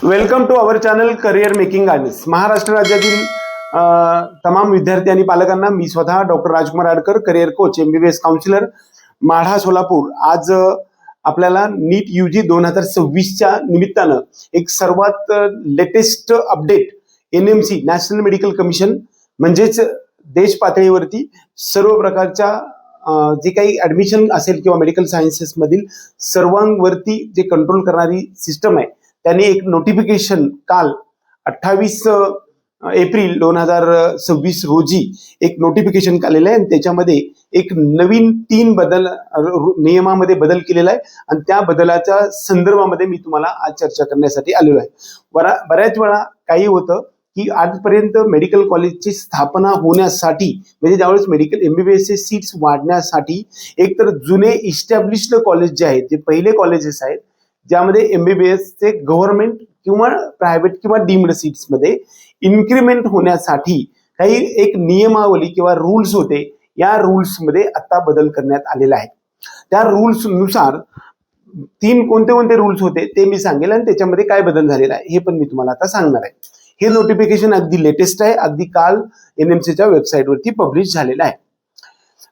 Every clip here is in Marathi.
Welcome to our channel career making guidance. Maharashtra राज्यातील तमाम विद्यार्थी आणि पालकांना मी स्वतः doctor Rajkumar Adkar, career coach, MBBS counsellor, Madha, Solapur. आज आपल्याला नीट UG 2026च्या निमित्तानं एक सर्वात latest update NMC national medical commission म्हणजेच देश पातळीवरती सर्व प्रकारच्या जे काही ऍडमिशन असेल किंवा मेडिकल सायन्सेस मधील सर्वांवरती जे कंट्रोल करणारी सिस्टम आहे, त्यांनी एक नोटिफिकेशन काल 28 एप्रिल 2026 रोजी एक नोटिफिकेशन काढलेलं आहे आणि त्याच्यामध्ये एक नवीन 3 नियमामध्ये बदल केलेला आहे आणि त्या बदलाच्या संदर्भामध्ये मी तुम्हाला आज चर्चा करण्यासाठी आलेलो आहे. बऱ्याच वेळा काही होतं की आजपर्यंत मेडिकल कॉलेजची स्थापना होण्यासाठी म्हणजे ज्यावेळेस मेडिकल MBBS चे सीट्स वाढण्यासाठी एकतर जुने इस्टॅब्लिश्ड कॉलेज जे आहेत, जे पहिले कॉलेजेस आहेत ज्यामध्ये MBBS चे गव्हर्नमेंट किंवा प्रायव्हेट किंवा डीम्ड सीट्स मध्ये इन्क्रीमेंट होण्यासाठी काही एक नियमावली किंवा रूल्स होते. या रूल्स मध्ये आता बदल करण्यात आलेला आहे. त्या रूल्स नुसार 3 कोणते रूल्स होते ते मी सांगेल आणि त्याच्यामध्ये काय बदल झालेला आहे हे पण मी तुम्हाला आता सांगणार आहे. हे नोटिफिकेशन अगदी लेटेस्ट आहे, अगदी काल NMCच्या वेबसाईटवरती पब्लिश झालेलं आहे.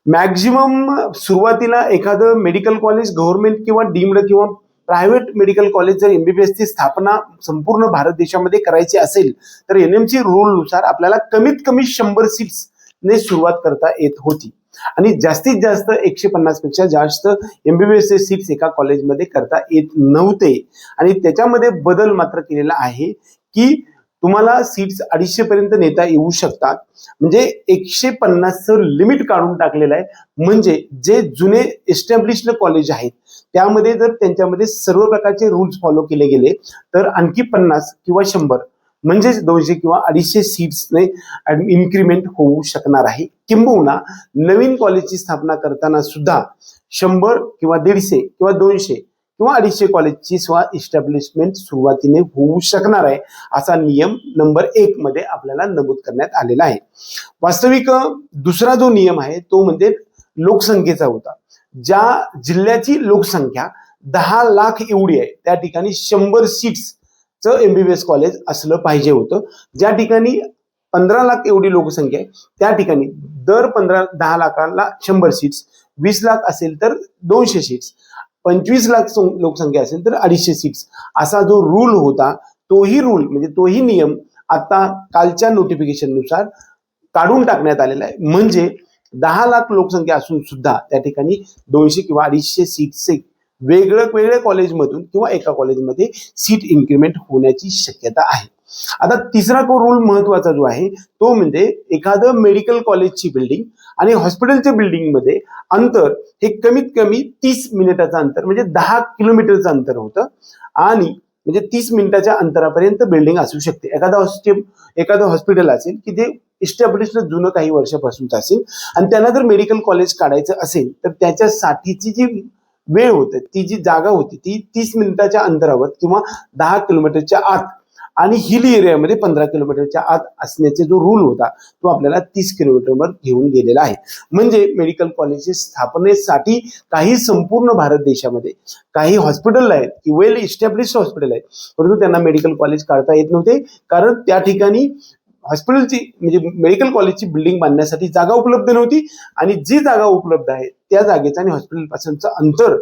मॅक्झिमम सुरुवातीला एखादं मेडिकल कॉलेज गव्हर्नमेंट किंवा डीम्ड किंवा प्रायव्हेट मेडिकल कॉलेज जर MBBS ची स्थापना संपूर्ण भारत देशामध्ये करायची असेल तर NMC रूल नुसार आपल्याला कमीत कमी 100 सीट्स ने सुरुवात करता येत होती आणि जास्तीत जास्त 150 पेक्षा जास्त MBBS चे सीट्स एका कॉलेजमध्ये करता येत नव्हते. आणि त्याच्यामध्ये बदल मात्र केलेला आहे की तुम्हाला सीट्स 250 पर्यंत नेता येऊ शकतात. म्हणजे 150चं लिमिट काढून टाकलेलं आहे. म्हणजे जे जुने एस्टॅब्लिश्ड कॉलेज आहेत त्यामध्ये जर त्यांच्यामध्ये सर्व प्रकारचे रूल्स फॉलो केले गेले तर आणखी 50 किंवा 100 म्हणजेच 200 किंवा 250 सीट्सने इन्क्रीमेंट होऊ शकणार आहे. किंबहुना नवीन कॉलेजची स्थापना करताना सुद्धा 100 किंवा 150 किंवा 200 किंवा 250 कॉलेजची इस्टॅब्लिशमेंट सुरुवातीने होऊ शकणार आहे, असा नियम नंबर 1 मध्ये आपल्याला नमूद करण्यात आलेला आहे. वास्तविक दुसरा जो नियम आहे तो म्हणजे लोकसंख्येचा होता. ज्या जिल्ह्याची लोकसंख्या 10 लाख एवढी आहे त्या ठिकाणी 100 सीट्सचं MBBS कॉलेज असलं पाहिजे होतं. ज्या ठिकाणी 15 लाख एवढी लोकसंख्या आहे त्या ठिकाणी दर 10 लाखाला 100 सीट्स, 20 लाख असेल तर 200 सीट्स, 25 लाख लोकसंख्या असेल तर 250 सीट्स असा जो रूल होता तोही नियम आता कालच्या नोटिफिकेशन नुसार काढून टाकण्यात आलेला आहे. म्हणजे 10 लाख लोकसंख्या असून सुद्धा त्या ठिकाणी 200 किंवा 250 सीट्सचे वेगवेगळ्या कॉलेजमधून किंवा एका कॉलेजमध्ये सीट इन्क्रीमेंट होण्याची शक्यता आहे. आता तिसरा रूल महत्वाचा जो आहे तो म्हणजे एखादं मेडिकल कॉलेजची बिल्डिंग आणि हॉस्पिटलच्या बिल्डिंग मध्ये अंतर हे कमीत कमी 30 मिनिटाचं अंतर म्हणजे 10 किलोमीटरचं अंतर होतं आणि म्हणजे 30 मिनिटाच्या अंतरापर्यंत बिल्डिंग असू शकते. एखादं हॉस्पिटल असेल की ते इस्टॅब्लिश्ड जुनं काही वर्षापासूनच असेल आणि त्यांना जर मेडिकल कॉलेज काढायचं असेल तर त्याच्यासाठीची जी वेळ होते, ती जी जागा होती ती 30 मिनिटाच्या अंतरावर किंवा 10 किलोमीटरच्या आत आणि हिल एरियामध्ये 15 किलोमीटरच्या आत असण्याचे जो रूल होता तो आपल्याला 30 किलोमीटरवर घेऊन गेलेला आहे. म्हणजे मेडिकल कॉलेजेस स्थापनेसाठी काही संपूर्ण भारत देशामध्ये काही हॉस्पिटल आहेत की वेल इस्टॅब्लिश्ड हॉस्पिटल आहेत परंतु त्यांना मेडिकल कॉलेज काढता येत नव्हते कारण त्या ठिकाणी हॉस्पिटलची म्हणजे मेडिकल कॉलेजची बिल्डिंग बांधण्यासाठी जागा उपलब्ध नव्हती आणि जी जागा उपलब्ध आहे त्या जागेचं आणि हॉस्पिटल पासूनचं अंतर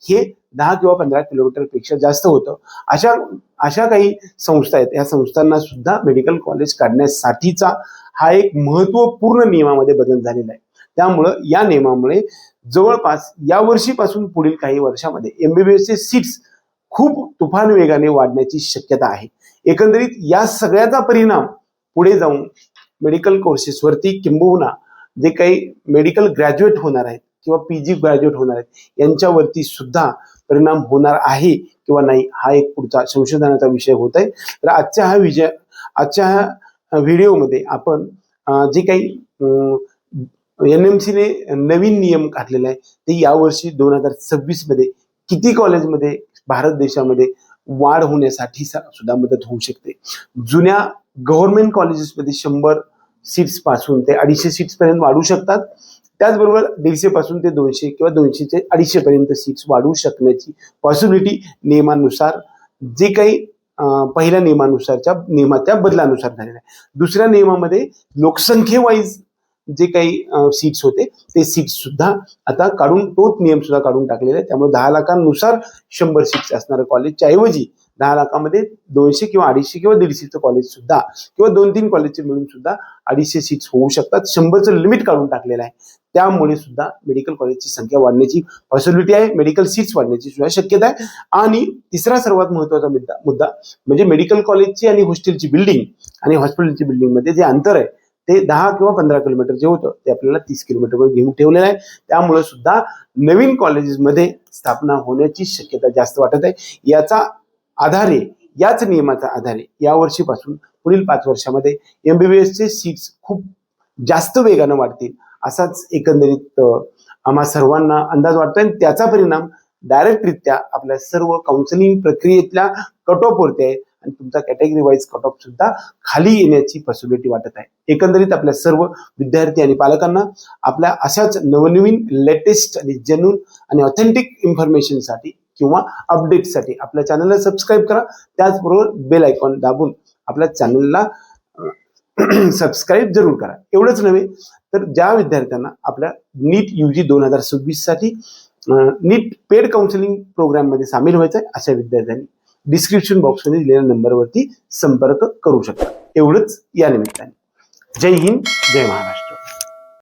हे 10 किंवा 15 किलोमीटर पेक्षा जास्त होतं. अशा काही संस्था आहेत, या संस्थांना सुद्धा मेडिकल कॉलेज काढण्यासाठीचा हा एक महत्वपूर्ण नियमामध्ये बदल झालेला आहे. त्यामुळं या नियमामुळे जवळपास या वर्षीपासून पुढील काही वर्षामध्ये MBBS चे सीट्स खूप तुफान वेगाने वाढण्याची शक्यता आहे. एकंदरीत या सगळ्याचा परिणाम पुढे जाऊन मेडिकल कोर्सेसवरती किंबहुना जे काही मेडिकल ग्रॅज्युएट होणार आहेत किंवा PG ग्रॅज्युएट होणार आहेत यांच्यावरती सुद्धा परिणाम होणार आहे किंवा नाही हा एक पुढचा संशोधनाचा विषय होत आहे. तर आजच्या ह्या व्हिडिओमध्ये आपण जे काही NMCने नवीन नियम काढलेला आहे ते यावर्षी 2026 मध्ये किती कॉलेजमध्ये भारत देशामध्ये वाढ होण्यासाठी सुद्धा मदत होऊ शकते. जुन्या गव्हर्नमेंट कॉलेजेसमध्ये 100 सीट्स पासून ते 250 सीट्स पर्यंत वाढू शकतात. त्याचबरोबर 150 पासून ते 200 किंवा 200 ते 250 पर्यंत सीट्स वाढू शकण्याची पॉसिबिलिटी नियमानुसार जे काही पहिल्या नियमाच्या बदलानुसार झालेला आहे. दुसऱ्या नियमामध्ये लोकसंख्येवाईज जे काही सीट्स होते ते सीट्स सुद्धा आता काढून, तोच नियम सुद्धा काढून टाकलेला आहे. त्यामुळे 10 लाखांनुसार 100 सीट्स असणारं कॉलेजच्या ऐवजी 10 लाखामध्ये 200 किंवा 250 किंवा 150चं कॉलेज सुद्धा, किंवा 2-3 कॉलेजचे मिळून सुद्धा 250 सीट्स होऊ शकतात. 100चं लिमिट काढून टाकलेलं आहे. त्यामुळे सुद्धा मेडिकल कॉलेजची संख्या वाढण्याची पॉसिबिलिटी आहे, मेडिकल सीट्स वाढण्याची सुद्धा शक्यता आहे. आणि तिसरा सर्वात महत्वाचा मुद्दा म्हणजे मेडिकल कॉलेजची आणि हॉस्टेलची बिल्डिंग आणि हॉस्पिटलची बिल्डिंग मध्ये जे अंतर आहे ते 10 किंवा 15 किलोमीटर जे होतं ते आपल्याला 30 किलोमीटरवर घेऊन ठेवलेलं आहे. त्यामुळे सुद्धा नवीन कॉलेजेसमध्ये स्थापना होण्याची शक्यता जास्त वाटत आहे. याचा आधारे, याच नियमाचा आधारे यावर्षीपासून पुढील 5 वर्षामध्ये MBBSचे सीट्स खूप जास्त वेगानं वाढतील असाच एकंदरीत आम्हा सर्वांना अंदाज वाटतोय. आणि त्याचा परिणाम डायरेक्टरित्या आपल्या सर्व काउन्सिलिंग प्रक्रियेतल्या कट ऑफ वरती आहे आणि तुमचा कॅटेगरी वाईज कट ऑफ सुद्धा खाली येण्याची पॉसिबिलिटी वाटत आहे. एकंदरीत आपल्या सर्व विद्यार्थी आणि पालकांना आपल्या अशाच नवनवीन लेटेस्ट आणि जेन्युइन आणि ऑथेंटिक इन्फॉर्मेशनसाठी किंवा अपडेटसाठी आपल्या चॅनलला सबस्क्राईब करा. त्याचबरोबर बेल आयकॉन दाबून आपल्या चॅनलला सबस्क्राईब जरूर करा. एवढंच नव्हे तर ज्या विद्यार्थ्यांना आपल्या नीट UG 2026 साठी नीट पेड काउन्सिलिंग प्रोग्राम मध्ये सामील व्हायचं आहे अशा विद्यार्थ्यांनी डिस्क्रिप्शन बॉक्समध्ये दिलेल्या नंबरवरती संपर्क करू शकता. एवढंच या निमित्ताने. जय हिंद, जय महाराष्ट्र.